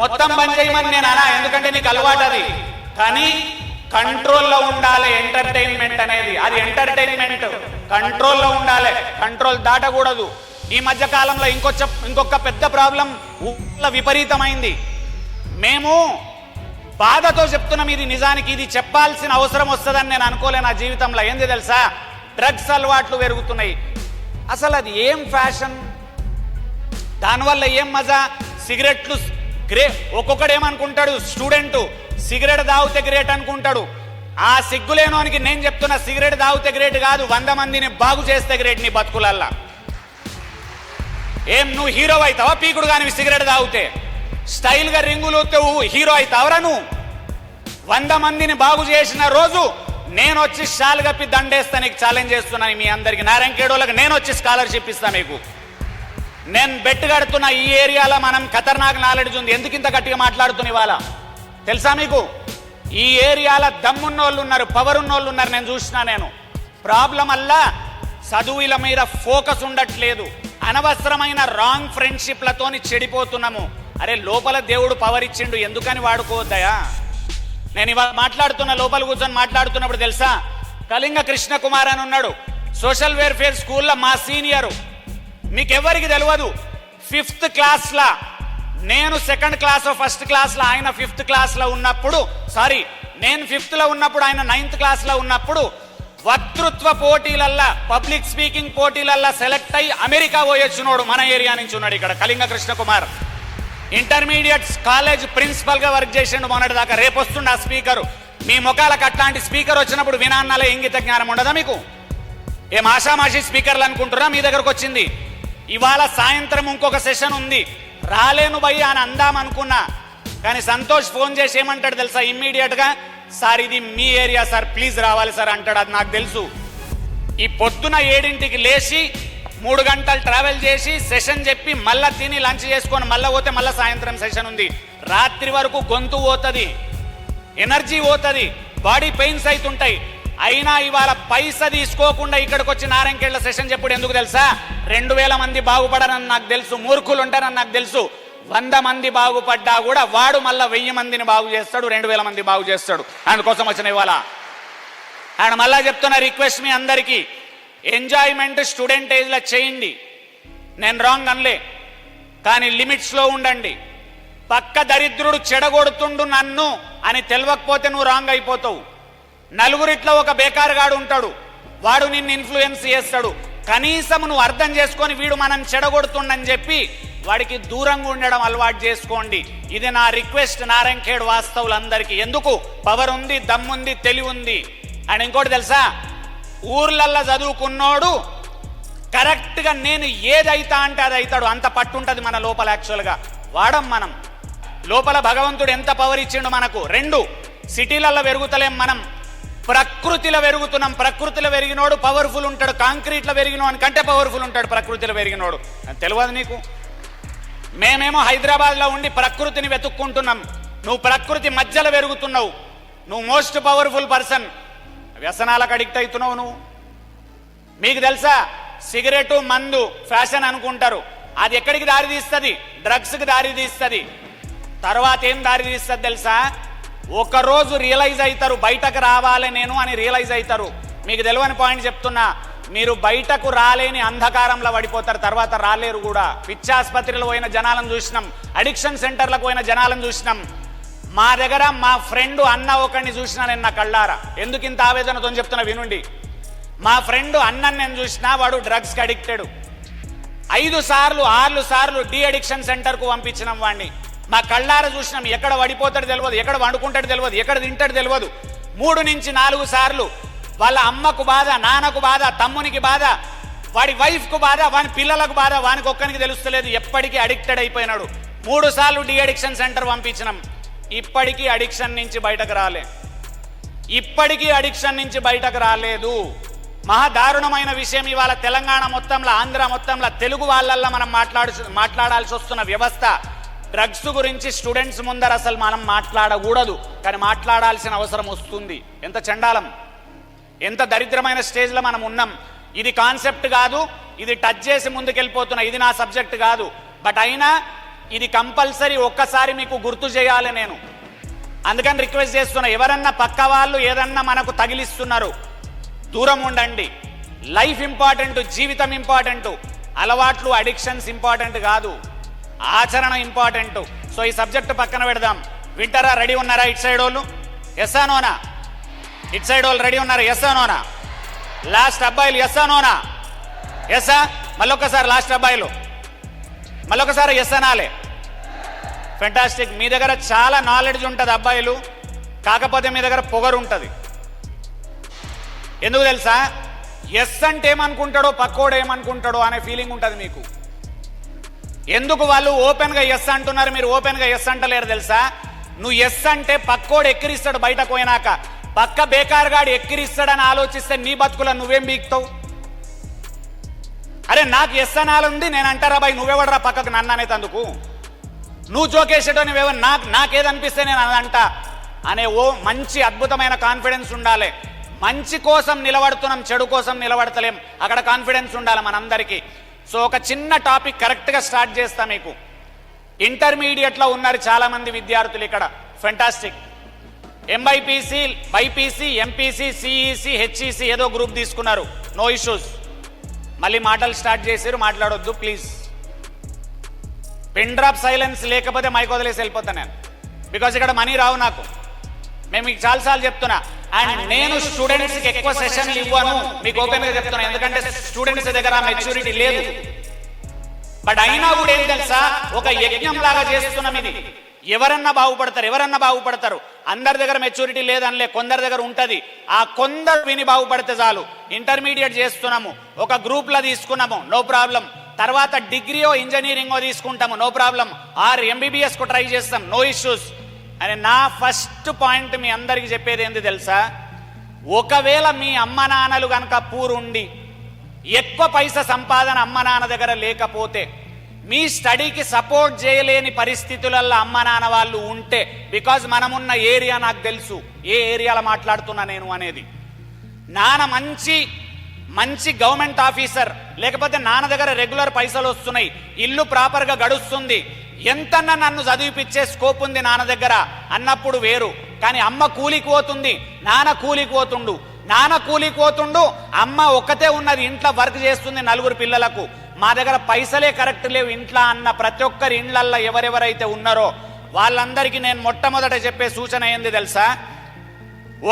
మొత్తం బంద్ చేయమని నేను అనా, ఎందుకంటే నీకు అలవాటు అది. కానీ కంట్రోల్లో ఉండాలి ఎంటర్టైన్మెంట్ అనేది. అది ఎంటర్టైన్మెంట్ కంట్రోల్లో ఉండాలి, కంట్రోల్ దాటకూడదు. ఈ మధ్య కాలంలో ఇంకొక పెద్ద ప్రాబ్లం విపరీతమైంది. మేము బాధతో చెప్తున్నాం, ఇది నిజానికి ఇది చెప్పాల్సిన అవసరం వస్తుందని నేను అనుకోలే నా జీవితంలో. ఏంది తెలుసా, డ్రగ్స్ అలవాట్లు పెరుగుతున్నాయి. అసలు అది ఏం ఫ్యాషన్, దానివల్ల ఏం మజా? సిగరెట్లు ఒక్కొక్కడు ఏమనుకుంటాడు, స్టూడెంట్ సిగరెట్ తాగితే గ్రేట్ అనుకుంటాడు. ఆ సిగ్గులేనోనికి నేను చెప్తున్నా, సిగరెట్ తాగితే గ్రేట్ కాదు, 100 మందిని బాగు చేస్తే గ్రేట్ నీ బతుకులల్లా. ఏం నువ్వు హీరో అవుతావా పీకుడు కానీ సిగరెట్ తాగితే? స్టైల్గా రింగులు హీరో అవుతావరా నువ్వు? 100 మందిని బాగు చేసిన రోజు నేను వచ్చి షాల్ కప్పి దండేస్తా, నీకు ఛాలెంజ్ చేస్తున్నాను మీ అందరికి. నారాయణఖేడోళ్ళకి నేను వచ్చి స్కాలర్షిప్ ఇస్తా మీకు. నేను బెట్టు కడుతున్నా, ఈ ఏరియాలో మనం ఖతర్నాక్ నాలెడ్జ్ ఉంది. ఎందుకు ఇంత గట్టిగా మాట్లాడుతున్నా ఇవాళ తెలుసా మీకు? ఈ ఏరియాలో దమ్మున్న వాళ్ళు ఉన్నారు, పవర్ ఉన్న వాళ్ళు ఉన్నారు. నేను చూసినా. నేను ప్రాబ్లం అల్లా చదువుల మీద ఫోకస్ ఉండట్లేదు, అనవసరమైన రాంగ్ ఫ్రెండ్షిప్లతోని చెడిపోతున్నాము. అరే లోపల దేవుడు పవర్ ఇచ్చిండు, ఎందుకని వాడుకోవద్దయా? నేను ఇవాళ మాట్లాడుతున్న, లోపల కూర్చొని మాట్లాడుతున్నప్పుడు తెలుసా, కళింగ కృష్ణ కుమార్ అని ఉన్నాడు, సోషల్ వెల్ఫేర్ స్కూల్లో మా సీనియరు. మీకెవరికి తెలియదు, 5th క్లాస్లా నేను 2nd క్లాస్ 1st క్లాస్లో ఆయన 5th క్లాస్లో ఉన్నప్పుడు, నేను 5th ఉన్నప్పుడు ఆయన 9th క్లాస్లో ఉన్నప్పుడు వక్తృత్వ పోటీలల్లా, పబ్లిక్ స్పీకింగ్ పోటీలల్లా సెలెక్ట్ అయ్యి అమెరికా పోయొచ్చినోడు మన ఏరియా నుంచి ఉన్నాడు ఇక్కడ కళింగ కృష్ణ కుమార్. ఇంటర్మీడియట్ కాలేజ్ ప్రిన్సిపల్గా వర్క్ చేసిండు మొన్నటి దాకా. రేపు వస్తుండే ఆ స్పీకరు. మీ ముఖాలకు అట్లాంటి స్పీకర్ వచ్చినప్పుడు వినాన్నాలే ఇంగిత జ్ఞానం ఉండదా మీకు? ఏం ఆషామాషి స్పీకర్లు అనుకుంటున్నా మీ దగ్గరకు వచ్చింది? ఇవాళ సాయంత్రం ఇంకొక సెషన్ ఉంది, రాలేను భయ్య అని అందామనుకున్నా. కానీ సంతోష్ ఫోన్ చేసి ఏమంటాడు తెలుసా, ఇమ్మీడియట్గా, సార్ ఇది మీ ఏరియా సార్, ప్లీజ్ రావాలి సార్ అంటాడు. అది నాకు తెలుసు. ఈ పొద్దున 7ంటికి లేచి 3 గంటలు ట్రావెల్ చేసి సెషన్ చెప్పి మళ్ళా తిని లంచ్ చేసుకొని మళ్ళీ పోతే మళ్ళీ సాయంత్రం సెషన్ ఉంది. రాత్రి వరకు గొంతు పోతుంది, ఎనర్జీ పోతుంది, బాడీ పెయిన్స్ అవుతుంటాయి. అయినా ఇవాళ పైసా తీసుకోకుండా ఇక్కడికి వచ్చి నారాయణఖేడ్ల సెషన్ చెప్పుడు ఎందుకు తెలుసా? 2000 మంది బాగుపడరని నాకు తెలుసు, మూర్ఖులు ఉంటారని నాకు తెలుసు. 100 మంది బాగుపడ్డా కూడా వాడు మళ్ళీ 1000 మందిని బాగు చేస్తాడు, 2000 మంది బాగు చేస్తాడు. అందుకోసం వచ్చిన ఇవాళ ఆయన మళ్ళా చెప్తున్న రిక్వెస్ట్ మీ అందరికీ, ఎంజాయ్మెంట్ స్టూడెంట్ ఏజ్లో చేయండి, నేను రాంగ్ అనలే, కానీ లిమిట్స్లో ఉండండి. పక్క దరిద్రుడు చెడగొడుతుండు నన్ను అని తెలియకపోతే నువ్వు రాంగ్ అయిపోతావు. నలుగురిట్లో ఒక బేకారుగాడు ఉంటాడు, వాడు నిన్ను ఇన్ఫ్లుయెన్స్ చేస్తాడు. కనీసం నువ్వు అర్థం చేసుకొని వీడు మనం చెడగొడుతుండని చెప్పి వాడికి దూరంగా ఉండడం అలవాటు చేసుకోండి. ఇది నా రిక్వెస్ట్ నారాయణఖేడ్ వాస్తవులందరికీ. ఎందుకు? పవర్ ఉంది, దమ్ముంది, తెలివి ఉంది. అండ్ ఇంకోటి తెలుసా, ఊర్లల్లో చదువుకున్నోడు కరెక్ట్గా నేను ఏదైతా అంటే అది అవుతాడు, అంత పట్టుంటది మన లోపల. యాక్చువల్గా వాడం మనం లోపల భగవంతుడు ఎంత పవర్ ఇచ్చిండు మనకు. 2 సిటీలలో పెరుగుతలేం మనం, ప్రకృతిలో పెరుగుతున్నాం. ప్రకృతిలో పెరిగినోడు పవర్ఫుల్ ఉంటాడు, కాంక్రీట్లో పెరిగినోడు కంటే పవర్ఫుల్ ఉంటాడు ప్రకృతిలో పెరిగినోడు. తెలియదు నీకు? మేమేమో హైదరాబాద్లో ఉండి ప్రకృతిని వెతుక్కుంటున్నాం, నువ్వు ప్రకృతి మధ్యలో పెరుగుతున్నావు. నువ్వు మోస్ట్ పవర్ఫుల్ పర్సన్, వ్యసనాలకు అడిక్ట్ అవుతున్నావు నువ్వు. మీకు తెలుసా, సిగరెట్ మందు ఫ్యాషన్ అనుకుంటారు, అది ఎక్కడికి దారి తీస్తుంది? డ్రగ్స్కి దారి తీస్తుంది. తర్వాత ఏం దారి తీస్తుంది తెలుసా? ఒకరోజు రియలైజ్ అవుతారు, బయటకు రావాలి నేను అని రియలైజ్ అవుతారు. మీకు తెలియని పాయింట్ చెప్తున్నా, మీరు బయటకు రాలేని అంధకారంలో పడిపోతారు, తర్వాత రాలేరు కూడా. పిచ్చాసుపత్రిలో పోయిన జనాలను చూసినాం, అడిక్షన్ సెంటర్లకు పోయిన జనాలను చూసినాం. మా దగ్గర మా ఫ్రెండ్ అన్న ఒకరిని చూసినా నేను నా కళ్ళారా. ఎందుకు ఇంత ఆవేదనతో చెప్తున్నా వినుండి. మా ఫ్రెండ్ అన్నని నేను చూసినా, వాడు డ్రగ్స్కి అడిక్టెడ్. 5 సార్లు 6 సార్లు డి అడిక్షన్ సెంటర్కు పంపించినాం వాడిని. మా కళ్ళారా చూసినాం. ఎక్కడ పడిపోతాడు తెలియదు, ఎక్కడ వండుకుంటాడు తెలియదు, ఎక్కడ తింటాడు తెలియదు. 3 నుంచి 4 సార్లు వాళ్ళ అమ్మకు బాధ, నాన్నకు బాధ, తమ్మునికి బాధ, వాడి వైఫ్కు బాధ, వాని పిల్లలకు బాధ, వానికి ఒక్కనికి తెలుస్తలేదు. ఎప్పటికీ అడిక్టెడ్ అయిపోయినాడు. 3 సార్లు డి అడిక్షన్ సెంటర్ పంపించినాం. ఇప్పటికీ అడిక్షన్ నుంచి బయటకు రాలే. ఇప్పటికీ అడిక్షన్ నుంచి బయటకు రాలేదు. మహా దారుణమైన విషయం. ఇవాళ తెలంగాణ మొత్తంలో, ఆంధ్ర మొత్తంలో తెలుగు వాళ్ళల్లో మనం మాట్లాడాల్సి వస్తున్న వ్యవస్థ డ్రగ్స్ గురించి స్టూడెంట్స్ ముందర అసలు మనం మాట్లాడకూడదు, కానీ మాట్లాడాల్సిన అవసరం వస్తుంది. ఎంత చండాలం, ఎంత దరిద్రమైన స్టేజ్లో మనం ఉన్నాం. ఇది కాన్సెప్ట్ కాదు, ఇది టచ్ చేసి ముందుకెళ్ళిపోతున్నా, ఇది నా సబ్జెక్ట్ కాదు. బట్ అయినా ఇది కంపల్సరీ ఒక్కసారి మీకు గుర్తు చేయాలి నేను. అందుకని రిక్వెస్ట్ చేస్తున్నా, ఎవరన్నా పక్క వాళ్ళు ఏదన్నా మనకు తగిలిస్తున్నారు, దూరం ఉండండి. లైఫ్ ఇంపార్టెంట్, జీవితం ఇంపార్టెంట్, అలవాట్లు అడిక్షన్స్ ఇంపార్టెంట్ కాదు, ఆచరణ ఇంపార్టెంట్. సో ఈ సబ్జెక్ట్ పక్కన పెడదాం. వింటారా? రెడీ ఉన్నారా? ఇట్ సైడ్ వాళ్ళు ఎస్సా నోనా? ఇట్ సైడ్ వాళ్ళు రెడీ ఉన్నారా? ఎస్సా నోనా? లాస్ట్ అబ్బాయిలు ఎస్సా నోనా? ఎస్సా? మళ్ళొక్కసారి లాస్ట్ అబ్బాయిలు మళ్ళొకసారి ఎస్ అనాలే. ఫెంటాస్టిక్. మీ దగ్గర చాలా నాలెడ్జ్ ఉంటుంది అబ్బాయిలు, కాకపోతే మీ దగ్గర పొగరు ఉంటుంది. ఎందుకు తెలుసా? ఎస్ అంటే ఏమనుకుంటాడో పక్కోడు ఏమనుకుంటాడో అనే ఫీలింగ్ ఉంటుంది మీకు. ఎందుకు వాళ్ళు ఓపెన్గా ఎస్ అంటున్నారు, మీరు ఓపెన్గా ఎస్ అంటలేరు తెలుసా? నువ్వు ఎస్ అంటే పక్కోడు ఎక్కిరిస్తాడు, బయటకు పోయినాక పక్క బేకారుగాడు ఎక్కిరిస్తాడని ఆలోచిస్తే నీ బతుకుల నువ్వేం బీక్తావు? అరే నాకు ఎస్ అనాలుంది, నేను అంటారా బాయ్ నువ్వెవడరా పక్కకు నన్ను అనేతందుకు? నువ్వు జోకేసేటో నువ్వెవరు, నాకేదనిపిస్తే నేను అంట అనే ఓ మంచి అద్భుతమైన కాన్ఫిడెన్స్ ఉండాలి. మంచి కోసం నిలబడుతున్నాం, చెడు కోసం నిలబడతలేం, అక్కడ కాన్ఫిడెన్స్ ఉండాలి మనందరికీ. సో ఒక చిన్న టాపిక్ కరెక్ట్గా స్టార్ట్ చేస్తా మీకు. ఇంటర్మీడియట్లో ఉన్నారు చాలామంది విద్యార్థులు ఇక్కడ. Fantastic. MIPC, BiPC, MPC, CEC, HEC ఏదో గ్రూప్ తీసుకున్నారు, నో ఇష్యూస్. మళ్ళీ మాటలు స్టార్ట్ చేసారు, మాట్లాడొద్దు ప్లీజ్. పిన్ డ్రాప్ సైలెన్స్ లేకపోతే మైక్ వదిలేసి వెళ్ళిపోతాను నేను, బికాజ్ ఇక్కడ మనీ రావు నాకు. మేము మీకు చాలాసార్లు చెప్తున్నా. అండ్ నేను స్టూడెంట్స్కి ఎక్కువ సెషన్లు ఇవ్వను, మీకు ఓపెన్గా చెప్తున్నా, ఎందుకంటే స్టూడెంట్స్ దగ్గర మెచ్యూరిటీ లేదు. బట్ అయినా కూడా ఏం తెలుసా, ఒక యజ్ఞం లాగా చేస్తున్నాం ఇది. ఎవరన్నా బాగుపడతారు. అందరి దగ్గర మెచ్యూరిటీ లేదనిలే, కొందరి దగ్గర ఉంటుంది. ఆ కొందరు విని బాగుపడితే చాలు. ఇంటర్మీడియట్ చేస్తున్నాము, ఒక గ్రూప్లో తీసుకున్నాము, నో ప్రాబ్లం. తర్వాత డిగ్రీయో ఇంజనీరింగో తీసుకుంటాము, నో ప్రాబ్లం. ఆర్ ఎంబీబీఎస్కు ట్రై చేస్తాం, నో ఇష్యూస్. అని నా ఫస్ట్ పాయింట్ మీ అందరికీ చెప్పేది ఏంది తెలుసా? ఒకవేళ మీ అమ్మ నాన్నలు కనుక పూరుండి ఎక్కువ పైసా సంపాదన అమ్మ నాన్న దగ్గర లేకపోతే, మీ స్టడీకి సపోర్ట్ చేయలేని పరిస్థితులలో అమ్మ నాన్న వాళ్ళు ఉంటే, బికాజ్ మనమున్న ఏరియా నాకు తెలుసు, ఏ ఏరియాలో మాట్లాడుతున్నా నేను అనేది. నాన్న మంచి గవర్నమెంట్ ఆఫీసర్, లేకపోతే నాన్న దగ్గర రెగ్యులర్ పైసలు వస్తున్నాయి, ఇల్లు ప్రాపర్గా గడుస్తుంది, ఎంతన్నా నన్ను చదివిపించే స్కోప్ ఉంది నాన్న దగ్గర అన్నప్పుడు వేరు. కానీ అమ్మ కూలికి పోతుంది, నాన్న కూలికి పోతుండు, అమ్మ ఒక్కతే ఉన్నది, ఇంట్లో వర్క్ చేస్తుంది 4 పిల్లలకు, మా దగ్గర పైసలే కరెక్ట్ లేవు ఇంట్లో అన్న ప్రతి ఒక్కరి ఇండ్లల్లో ఎవరెవరైతే ఉన్నారో వాళ్ళందరికీ నేను మొట్టమొదట చెప్పే సూచన ఏంది తెలుసా?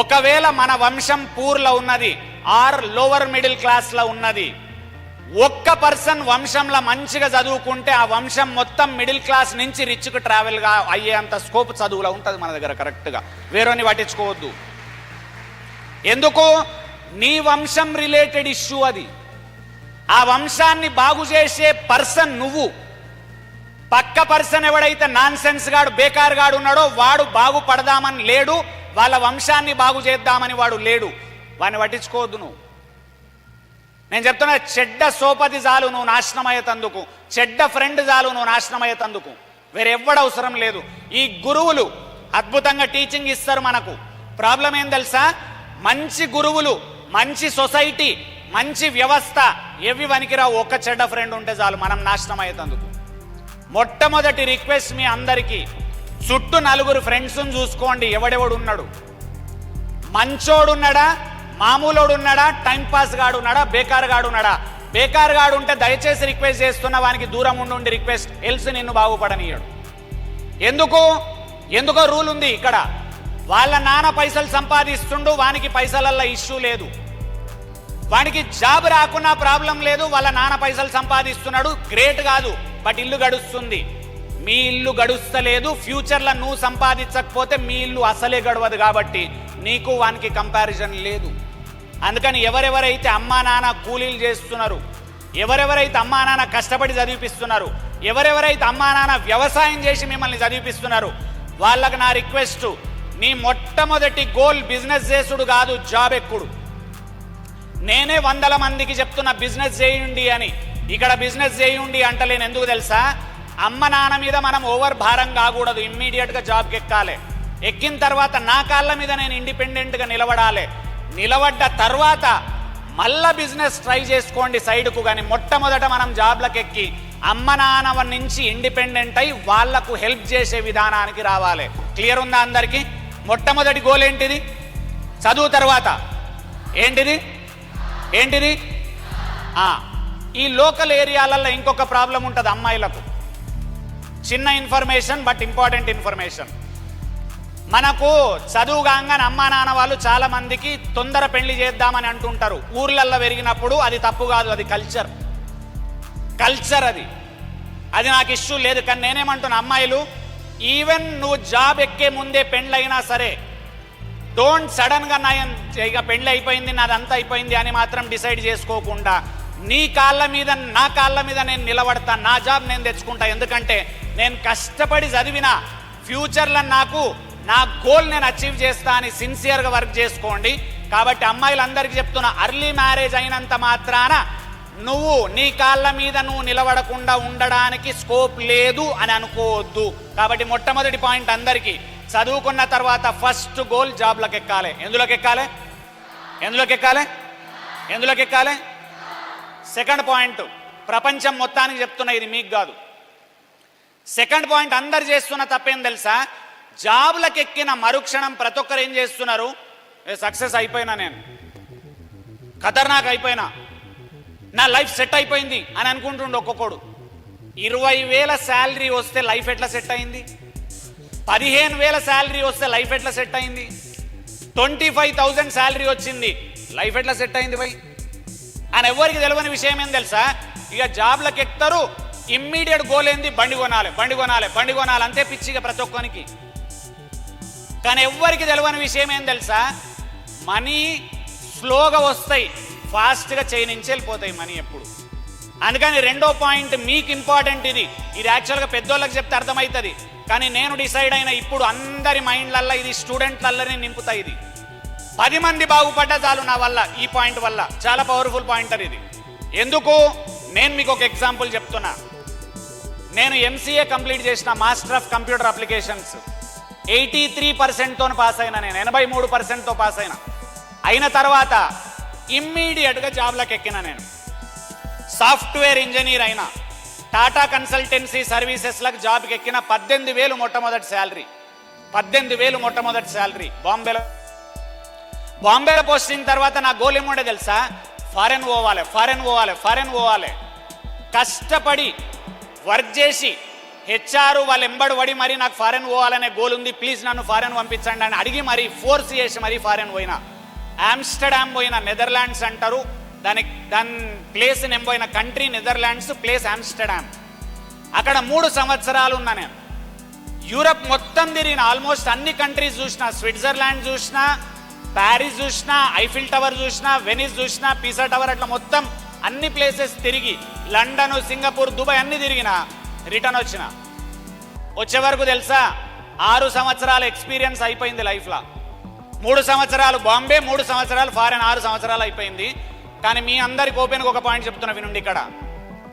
ఒకవేళ మన వంశం పూర్లో ఉన్నది ఆర్ లోవర్ మిడిల్ క్లాస్లో ఉన్నది, ఒక్క పర్సన్ వంశంలో మంచిగా చదువుకుంటే ఆ వంశం మొత్తం మిడిల్ క్లాస్ నుంచి రిచ్కి ట్రావెల్గా అయ్యేంత స్కోప్ చదువులో ఉంటుంది మన దగ్గర కరెక్ట్గా. వేరేని పట్టించుకోవద్దు. ఎందుకు? నీ వంశం రిలేటెడ్ ఇష్యూ అది. ఆ వంశాన్ని బాగు చేసే పర్సన్ నువ్వు. పక్క పర్సన్ ఎవడైతే నాన్ సెన్స్ గాడు, బేకార్ గాడు ఉన్నాడో వాడు బాగుపడదామని లేడు, వాళ్ళ వంశాన్ని బాగు చేద్దామని వాడు లేడు. వాడిని పట్టించుకోవద్దు నువ్వు. నేను చెప్తున్నా, చెడ్డ సోపతి చాలు నువ్వు నాశనం అయ్యేతందుకు, చెడ్డ ఫ్రెండ్ చాలు నువ్వు నాశనం అయ్యేతందుకు, వేరెవ్వడు అవసరం లేదు. ఈ గురువులు అద్భుతంగా టీచింగ్ ఇస్తారు మనకు. ప్రాబ్లం ఏం తెలుసా? మంచి గురువులు, మంచి సొసైటీ, మంచి వ్యవస్థ ఎవి వనికిరావు, ఒక్క చెడ్డ ఫ్రెండ్ ఉంటే చాలు మనం నాశనం అయ్యేతందుకు. మొట్టమొదటి రిక్వెస్ట్ మీ అందరికీ, చుట్టూ 4 ఫ్రెండ్స్ని చూసుకోండి. ఎవడెవడు ఉన్నాడు, మంచోడున్నాడా, మామూలోడున్నాడా, టైంపాస్ గాడున్నాడా, బేకార్ గాడున్నాడా? బేకార్ గాడు ఉంటే దయచేసి రిక్వెస్ట్ చేస్తున్న వానికి దూరం ఉండి రిక్వెస్ట్, ఎల్స్ నిన్ను బాగుపడనీయడు. ఎందుకో రూల్ ఉంది ఇక్కడ. వాళ్ళ నాన్న పైసలు సంపాదిస్తుండు, వానికి పైసలల్లో ఇష్యూ లేదు, వానికి జాబ్ రాకున్నా ప్రాబ్లం లేదు, వాళ్ళ నాన్న పైసలు సంపాదిస్తున్నాడు, గ్రేట్ కాదు, బట్ ఇల్లు గడుస్తుంది. మీ ఇల్లు గడుస్తలేదు, ఫ్యూచర్లో నువ్వు సంపాదించకపోతే మీ ఇల్లు అసలే గడవదు, కాబట్టి నీకు వానికి కంపారిజన్ లేదు. అందుకని ఎవరెవరైతే అమ్మా నాన్న కూలీలు చేస్తున్నారు, ఎవరెవరైతే అమ్మా నాన్న కష్టపడి చదివిపిస్తున్నారు, ఎవరెవరైతే అమ్మా నాన్న వ్యవసాయం చేసి మిమ్మల్ని చదివిపిస్తున్నారు, వాళ్ళకి నా రిక్వెస్ట్, నీ మొట్టమొదటి గోల్ బిజినెస్ చేసుడు కాదు, జాబ్ ఎక్కుడు. నేనే 100 మందికి చెప్తున్నా బిజినెస్ చేయండి అని. ఇక్కడ బిజినెస్ చేయండి అంటలేను, ఎందుకు తెలుసా? అమ్మ నాన్న మీద మనం ఓవర్ భారం కాకూడదు, ఇమ్మీడియట్గా జాబ్కి ఎక్కాలి. ఎక్కిన తర్వాత నా కాళ్ళ మీద నేను ఇండిపెండెంట్గా నిలబడాలి. నిలబడ్డ తర్వాత మళ్ళా బిజినెస్ ట్రై చేసుకోండి సైడ్కు, కానీ మొట్టమొదట మనం జాబ్లకు ఎక్కి అమ్మ నాన్న నుంచి ఇండిపెండెంట్ అయి వాళ్లకు హెల్ప్ చేసే విధానానికి రావాలి. క్లియర్ ఉందా అందరికీ? మొట్టమొదటి గోల్ ఏంటిది? చదువు తర్వాత ఏంటిది? ఈ లోకల్ ఏరియాలలో ఇంకొక ప్రాబ్లం ఉంటుంది అమ్మాయిలకు. చిన్న ఇన్ఫర్మేషన్ బట్ ఇంపార్టెంట్ ఇన్ఫర్మేషన్. మనకు చదువు కాగానే అమ్మా నాన్న వాళ్ళు చాలా మందికి తొందర పెళ్లి చేద్దామని అంటుంటారు. ఊర్లల్లో పెరిగినప్పుడు అది తప్పు కాదు, అది కల్చర్. అది నాకు ఇష్యూ లేదు. కానీ నేనేమంటున్నా, అమ్మాయిలు ఈవెన్ నువ్వు జాబ్ ఎక్కే ముందే పెళ్ళైనా సరే డోంట్ సడన్గా ఇక పెళ్ళి అయిపోయింది నాదంతా అయిపోయింది అని మాత్రం డిసైడ్ చేసుకోకుండా నీ కాళ్ళ మీద నా కాళ్ళ మీద నేను నిలబడతా, నా జాబ్ నేను తెచ్చుకుంటా. ఎందుకంటే నేను కష్టపడి చదివిన ఫ్యూచర్లో నా గోల్ నేను అచీవ్ చేస్తా అని సిన్సియర్గా వర్క్ చేసుకోండి. కాబట్టి అమ్మాయిలందరికీ చెప్తున్నా, అర్లీ మ్యారేజ్ అయినంత మాత్రాన నువ్వు నీ కాళ్ళ మీద నువ్వు నిలబడకుండా ఉండడానికి స్కోప్ లేదు అని అనుకోవద్దు. కాబట్టి మొట్టమొదటి పాయింట్ అందరికీ, చదువుకున్న తర్వాత ఫస్ట్ గోల్ జాబ్లకు ఎక్కాలి. ఎందులోకి ఎక్కాలి? సెకండ్ పాయింట్ ప్రపంచం మొత్తానికి చెప్తున్నా, ఇది మీకు కాదు. సెకండ్ పాయింట్ అందరు చేస్తున్న తప్పేం తెలుసా? జాబ్లకు ఎక్కిన మరుక్షణం ప్రతి ఒక్కరు ఏం చేస్తున్నారు? సక్సెస్ అయిపోయినా, నేను ఖతర్నాక్ అయిపోయినా, నా లైఫ్ సెట్ అయిపోయింది అని అనుకుంటుండే ఒక్కొక్కడు. 20,000 శాలరీ వస్తే లైఫ్ ఎట్లా సెట్ అయింది? 15,000 శాలరీ వస్తే లైఫ్ ఎట్లా సెట్ అయింది? 25,000 శాలరీ వచ్చింది, లైఫ్ ఎట్లా సెట్ అయింది భయ్ అని ఎవరికి తెలియని విషయం ఏం తెలుసా? ఇక జాబ్లకు ఎక్కుతారు, ఇమ్మీడియట్ గోల్ ఏంది? బండి కొనాలి అంతే పిచ్చిగా ప్రతి ఒక్కరికి. కానీ ఎవ్వరికి తెలియని విషయం ఏం తెలుసా? మనీ స్లోగా వస్తాయి, ఫాస్ట్గా నుంచి వెళ్ళిపోతాయి మనీ ఎప్పుడు. అందుకని రెండో పాయింట్ మీకు ఇంపార్టెంట్. ఇది యాక్చువల్గా పెద్దోళ్ళకి చెప్తే అర్థమవుతుంది, కానీ నేను డిసైడ్ అయిన ఇప్పుడు అందరి మైండ్లల్లో ఇది స్టూడెంట్లల్లనే నింపుతా. ఇది 10 మంది బాగుపడ్డా చాలు నా వల్ల. ఈ పాయింట్ వల్ల చాలా పవర్ఫుల్ పాయింటర్ ఇది. ఎందుకు? నేను మీకు ఒక ఎగ్జాంపుల్ చెప్తున్నా. నేను ఎంసీఏ కంప్లీట్ చేసిన, మాస్టర్ ఆఫ్ కంప్యూటర్ అప్లికేషన్స్ 83%తో పాస్ అయినా. నేను 83%తో పాస్ అయిన తర్వాత ఇమ్మీడియట్గా జాబ్లకు ఎక్కిన. నేను సాఫ్ట్వేర్ ఇంజనీర్ అయినా, టాటా కన్సల్టెన్సీ సర్వీసెస్లకు జాబ్కి ఎక్కిన. 18,000 మొట్టమొదటి శాలరీ బాంబేలో పోస్టింగ్. తర్వాత నా గోల్ ఏముండే తెలుసా? ఫారెన్ పోవాలి. కష్టపడి వర్క్ చేసి హెచ్ఆర్ వాళ్ళు ఎంబడి పడి మరి నాకు ఫారెన్ పోవాలనే గోల్ ఉంది, ప్లీజ్ నన్ను ఫారెన్ పంపించండి అని అడిగి మరి ఫోర్స్ చేసి మరి ఫారెన్ పోయినా. ఆమ్స్టర్డామ్ పోయిన, నెదర్లాండ్స్ అంటారు దాని ప్లేస్. నేను పోయిన కంట్రీ నెదర్లాండ్స్, ప్లేస్ ఆమ్స్టర్డామ్. అక్కడ 3 సంవత్సరాలు ఉన్నా. నేను యూరప్ మొత్తం తిరిగిన, ఆల్మోస్ట్ అన్ని కంట్రీస్ చూసిన. స్విట్జర్లాండ్ చూసిన, ప్యారిస్ చూసిన, ఐఫిల్ టవర్ చూసిన, వెనిస్ చూసిన, పీసా టవర్, అట్లా మొత్తం అన్ని ప్లేసెస్ తిరిగి, లండన్, సింగపూర్, దుబాయ్ అన్ని తిరిగిన. రిటర్న్ వచ్చే వరకు తెలుసా 6 సంవత్సరాల ఎక్స్పీరియన్స్ అయిపోయింది లైఫ్లో. 3 సంవత్సరాలు బాంబే, 3 సంవత్సరాలు ఫారెన్, 6 సంవత్సరాలు అయిపోయింది. కానీ మీ అందరికి ఓపెన్గా ఒక పాయింట్ చెప్తున్నా, వినండి. ఇక్కడ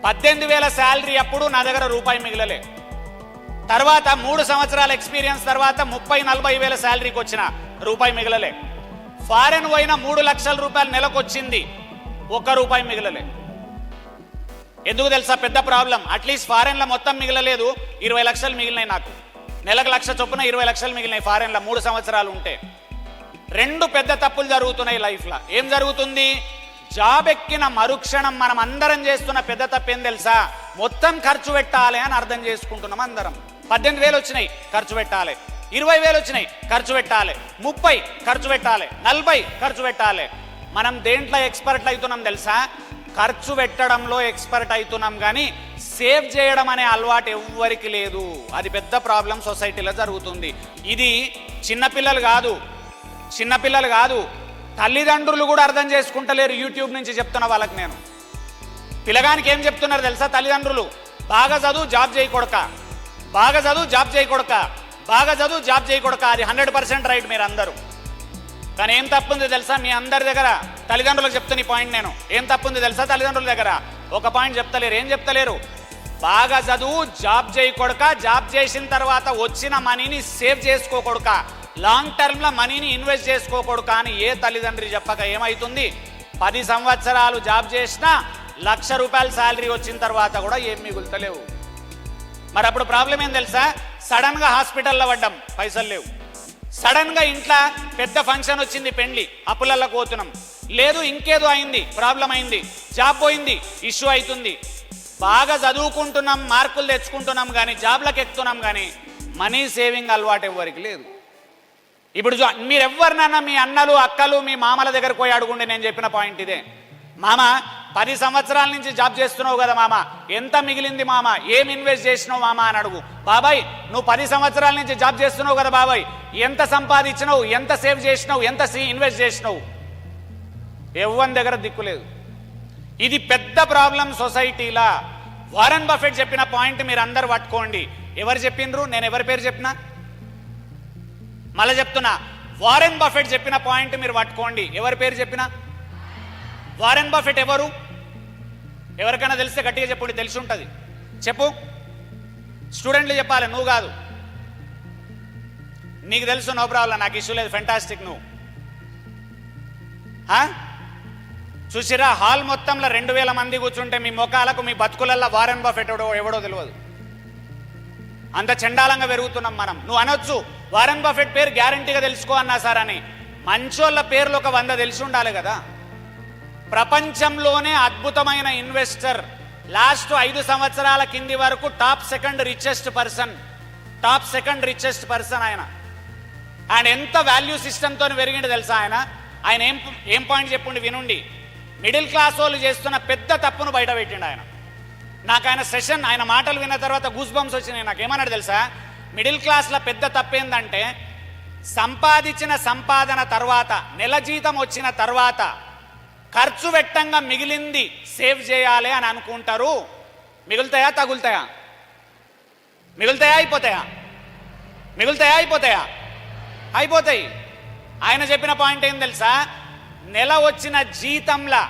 18,000 శాలరీ అప్పుడు నా దగ్గర రూపాయి మిగిలలే. తర్వాత 3 సంవత్సరాల ఎక్స్పీరియన్స్ తర్వాత 30-40 వేల శాలరీకి వచ్చిన, రూపాయి మిగిలలే. ఫారెన్ పోయిన 3 లక్షల రూపాయలు నెలకు వచ్చింది, 1 రూపాయి మిగిలలే. ఎందుకు తెలుసా పెద్ద ప్రాబ్లం? అట్లీస్ట్ ఫారెన్లో మొత్తం మిగిలలేదు, 20 లక్షలు మిగిలినాయి నాకు. నెలకు 1,00,000 చొప్పున 20 లక్షలు మిగిలినాయి ఫారెన్లో 3 సంవత్సరాలు ఉంటే. 2 పెద్ద తప్పులు జరుగుతున్నాయి లైఫ్లో. ఏం జరుగుతుంది? జాబ్ ఎక్కిన మరుక్షణం మనం అందరం చేస్తున్న పెద్ద తప్పు ఏం తెలుసా? మొత్తం ఖర్చు పెట్టాలి అని అర్థం చేసుకుంటున్నాం అందరం. 18,000 వచ్చినాయి, ఖర్చు పెట్టాలి. 20,000 వచ్చినాయి, ఖర్చు పెట్టాలి. 30 ఖర్చు పెట్టాలి, 40 ఖర్చు పెట్టాలి. మనం దేంట్లో ఎక్స్పర్ట్లు అవుతున్నాం తెలుసా? ఖర్చు పెట్టడంలో ఎక్స్పర్ట్ అవుతున్నాం, కానీ సేవ్ చేయడం అనే అలవాటు ఎవ్వరికి లేదు. అది పెద్ద ప్రాబ్లం సొసైటీలో జరుగుతుంది. ఇది చిన్నపిల్లలు కాదు, తల్లిదండ్రులు కూడా అర్థం చేసుకుంటలేరు. యూట్యూబ్ నుంచి చెప్తున్న వాళ్ళకి నేను, పిల్లగానికి ఏం చెప్తున్నారు తెలుసా తల్లిదండ్రులు? బాగా చదువు, జాబ్ చేయకూడక, అది 100% రైట్ మీరు అందరూ. కానీ ఏం తప్పుంది తెలుసా మీ అందరి దగ్గర? తల్లిదండ్రులకు చెప్తున్న ఈ పాయింట్ నేను. ఏం తప్పుంది తెలుసా తల్లిదండ్రుల దగ్గర? ఒక పాయింట్ చెప్తలేరు. ఏం చెప్తలేరు? బాగా చదువు, జాబ్ చేయకూడక, జాబ్ చేసిన తర్వాత వచ్చిన మనీని సేవ్ చేసుకోకూడక, లాంగ్ టర్మ్లో మనీని ఇన్వెస్ట్ చేసుకోకూడక అని ఏ తల్లిదండ్రి చెప్పక ఏమవుతుంది? 10 సంవత్సరాలు జాబ్ చేసినా ₹1,00,000 శాలరీ వచ్చిన తర్వాత కూడా ఏం మిగులుతలేవు. మరి అప్పుడు ప్రాబ్లం ఏం తెలుసా? సడన్ గా హాస్పిటల్లో పడ్డాం, పైసలు లేవు. సడన్ గా ఇంట్లో పెద్ద ఫంక్షన్ వచ్చింది, పెండ్లి, అప్పులల్లో పోతున్నాం. లేదు ఇంకేదో అయింది, ప్రాబ్లం అయింది, జాబ్ పోయింది, ఇష్యూ అవుతుంది. బాగా చదువుకుంటున్నాం, మార్కులు తెచ్చుకుంటున్నాం, కానీ జాబ్లకు ఎక్కుతున్నాం, కానీ మనీ సేవింగ్ అలవాటు ఎవరికి లేదు. ఇప్పుడు మీరు ఎవరినన్నా మీ అన్నలు అక్కలు మీ మామల దగ్గరకు పోయి అడుగుండి, నేను చెప్పిన పాయింట్ ఇదే. మామ 10 సంవత్సరాల నుంచి జాబ్ చేస్తున్నావు కదా మామ, ఎంత మిగిలింది మామ, ఏం ఇన్వెస్ట్ చేసినావు మామ అని అడుగు. బాబాయ్ నువ్వు 10 సంవత్సరాల నుంచి జాబ్ చేస్తున్నావు కదా బాబాయ్, ఎంత సంపాదించినావు, ఎంత సేవ్ చేసినావు, ఎంత ఇన్వెస్ట్ చేసినావు? ఎవరి దగ్గర దిక్కులేదు. ఇది పెద్ద ప్రాబ్లం సొసైటీలా. వారెన్ బఫెట్ చెప్పిన పాయింట్ మీరు అందరు పట్టుకోండి. ఎవరు చెప్పిండ్రు? నేను ఎవరి పేరు చెప్పినా? మళ్ళీ చెప్తున్నా, వారెన్ బఫెట్ చెప్పిన పాయింట్ మీరు పట్టుకోండి. ఎవరి పేరు చెప్పినా? వారెన్ బఫెట్ ఎవరు? ఎవరికైనా తెలిస్తే గట్టిగా చెప్పండి, తెలిసి ఉంటుంది. చెప్పు. స్టూడెంట్లు చెప్పాలి, నువ్వు కాదు. నీకు తెలుసు, నో ప్రాబ్లం, నాకు ఇష్యూ లేదు, ఫెంటాస్టిక్. నువ్వు చూసిరా, హాల్ మొత్తంలో 2,000 మంది కూర్చుంటే మీ ముఖాలకు మీ బతుకులల్లో వారెన్ బఫెట్ ఎవడో తెలియదు. అంత చండాలంగా పెరుగుతున్నాం మనం. నువ్వు అనొచ్చు వారెన్ బఫెట్ పేరు గ్యారంటీగా తెలుసుకో అన్నా సార్ అని. మంచోళ్ళ పేర్లు ఒక 100 తెలిసి ఉండాలి కదా. ప్రపంచంలోనే అద్భుతమైన ఇన్వెస్టర్, లాస్ట్ 5 సంవత్సరాల కింది వరకు టాప్ సెకండ్ రిచెస్ట్ పర్సన్ ఆయన. ఆయన ఎంత వాల్యూ సిస్టమ్తో పెరిగింది తెలుసా? ఆయన ఏం పాయింట్ చెప్పుండి వినుండి. మిడిల్ క్లాస్ వాళ్ళు చేస్తున్న పెద్ద తప్పును బయట పెట్టిండు ఆయన. నాకు ఆయన మాటలు విన్న తర్వాత గూస్ బంప్స్ వచ్చినాయి. నాకేమన్నాడు తెలుసా? మిడిల్ క్లాస్లో పెద్ద తప్పేందంటే, సంపాదించిన సంపాదన తర్వాత, నెల జీతం వచ్చిన తర్వాత ఖర్చు పెట్టంగా మిగిలింది సేవ్ చేయాలి అని అనుకుంటారు. మిగులుతాయా తగులుతాయా? అయిపోతాయా? అయిపోతాయి. ఆయన చెప్పిన పాయింట్ ఏం తెలుసా? నెల వచ్చిన జీతంలా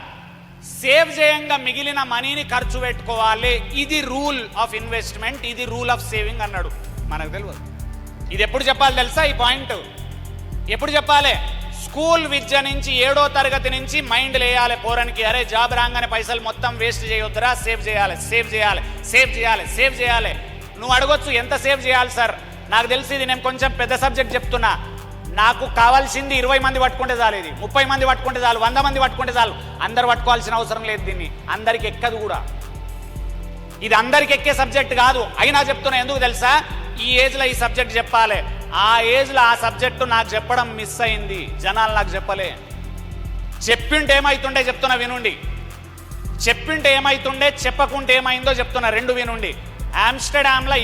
సేవ్ చేయంగా మిగిలిన మనీని ఖర్చు పెట్టుకోవాలి. ఇది రూల్ ఆఫ్ ఇన్వెస్ట్మెంట్, ఇది రూల్ ఆఫ్ సేవింగ్ అన్నాడు. మనకు తెలియదు. ఇది ఎప్పుడు చెప్పాలి తెలుసా? ఈ పాయింట్ ఎప్పుడు చెప్పాలి? స్కూల్ విద్య నుంచి 7వ తరగతి నుంచి మైండ్ లేయాలి పోరానికి. అరే జాబ్ రాగానే పైసలు మొత్తం వేస్ట్ చేయొద్దురా, సేవ్ చేయాలి. నువ్వు అడగొచ్చు ఎంత సేవ్ చేయాలి సార్? నాకు తెలిసి ఇది నేను కొంచెం పెద్ద సబ్జెక్ట్ చెప్తున్నా. నాకు కావాల్సింది 20 మంది పట్టుకుంటే చాలు, ఇది 30 మంది పట్టుకుంటే చాలు, 100 మంది పట్టుకుంటే చాలు. అందరు పట్టుకోవాల్సిన అవసరం లేదు. దీన్ని అందరికి ఎక్కదు కూడా. ఇది అందరికి ఎక్కే సబ్జెక్ట్ కాదు. అయినా చెప్తున్నా, ఎందుకు తెలుసా? ఈ ఏజ్లో ఈ సబ్జెక్ట్ చెప్పాలి. ఆ ఏజ్లో ఆ సబ్జెక్టు నాకు చెప్పడం మిస్ అయింది. జనాలు నాకు చెప్పలే. చెప్పింటే ఏమైతుండే చెప్తున్నా వినుండి. చెప్పింటే ఏమైతుండే, చెప్పకుంటే ఏమైందో చెప్తున్నా, 2 వినుండి. ఆమ్స్టర్డామ్లో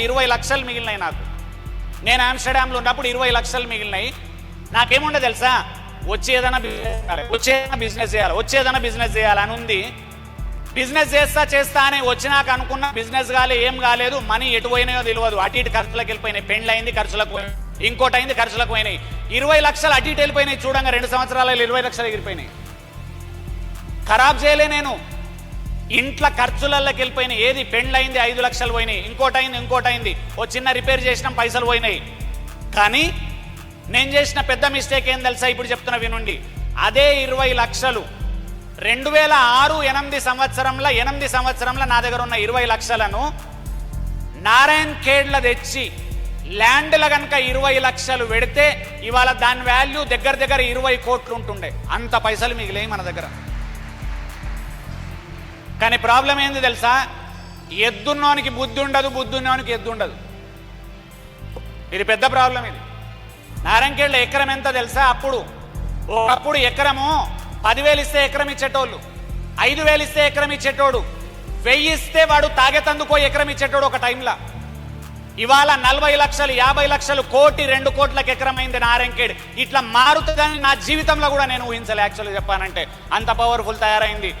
20 లక్షలు మిగిలినాయి నాకు. నేను ఆమ్స్టర్డామ్లో ఉన్నప్పుడు 20 లక్షలు మిగిలినాయి. నాకేముండే తెలుసా? వచ్చేదైనా బిజినెస్ చేయాలి అని ఉంది. బిజినెస్ చేస్తా అని వచ్చినాక అనుకున్నా, బిజినెస్ కాలే, ఏం కాలేదు. మనీ ఎటు పోయినాయో తెలియదు. అటు ఇటు ఖర్చులకు వెళ్ళిపోయినాయి. పెండ్లైంది, ఖర్చులకు పోయినాయి. ఇంకోటి అయింది, ఖర్చులకు పోయినాయి. 20 లక్షలు అటు ఇటు వెళ్ళిపోయినాయి. చూడంగా 2 సంవత్సరాలలో 20 లక్షలు ఎగిరిపోయినాయి. ఖరాబ్ చేయలే నేను. ఇంట్లో ఖర్చులలోకి వెళ్ళిపోయినాయి. ఏది? పెండ్లైంది, 5 లక్షలు పోయినాయి. ఇంకోటి అయింది, ఓ చిన్న రిపేర్ చేసినాం, పైసలు పోయినాయి. కానీ నేను చేసిన పెద్ద మిస్టేక్ ఏం తెలుసా? ఇప్పుడు చెప్తున్నా వినుండి. అదే 20 లక్షలు 2006-8 సంవత్సరంలో నా దగ్గర ఉన్న 20 లక్షలను నారాయణ్ ఖేడ్ల తెచ్చి ల్యాండ్ల కనుక 20 లక్షలు పెడితే ఇవాళ దాని వాల్యూ దగ్గర 20 కోట్లు ఉంటుండే. అంత పైసలు మిగిలాయి మన దగ్గర. కానీ ప్రాబ్లం ఏంది తెలుసా? ఎద్దున్నోనికి బుద్ధి ఉండదు, బుద్ధున్నోనికి ఎద్దు ఉండదు. ఇది పెద్ద ప్రాబ్లం. ఇది నారాయణ్ ఖేడ్ల ఎకరం ఎంత తెలుసా? ఒకప్పుడు ఎకరము 10,000 ఇస్తే ఎకరం ఇచ్చేటోళ్ళు, 5,000 ఇస్తే ఎకరం ఇచ్చేటోడు, 1000 ఇస్తే వాడు తాగేతందుకో ఎకరం ఇచ్చేటోడు ఒక టైంలో. ఇవాళ 40 లక్షలు, 50 లక్షలు, 1 కోటి, 2 కోట్లకు ఎకరం అయింది నారాయణ్ ఖేడ్. ఇట్లా మారుతుందని నా జీవితంలో కూడా నేను ఊహించలే. యాక్చువల్గా చెప్పానంటే అంత పవర్ఫుల్ తయారైంది.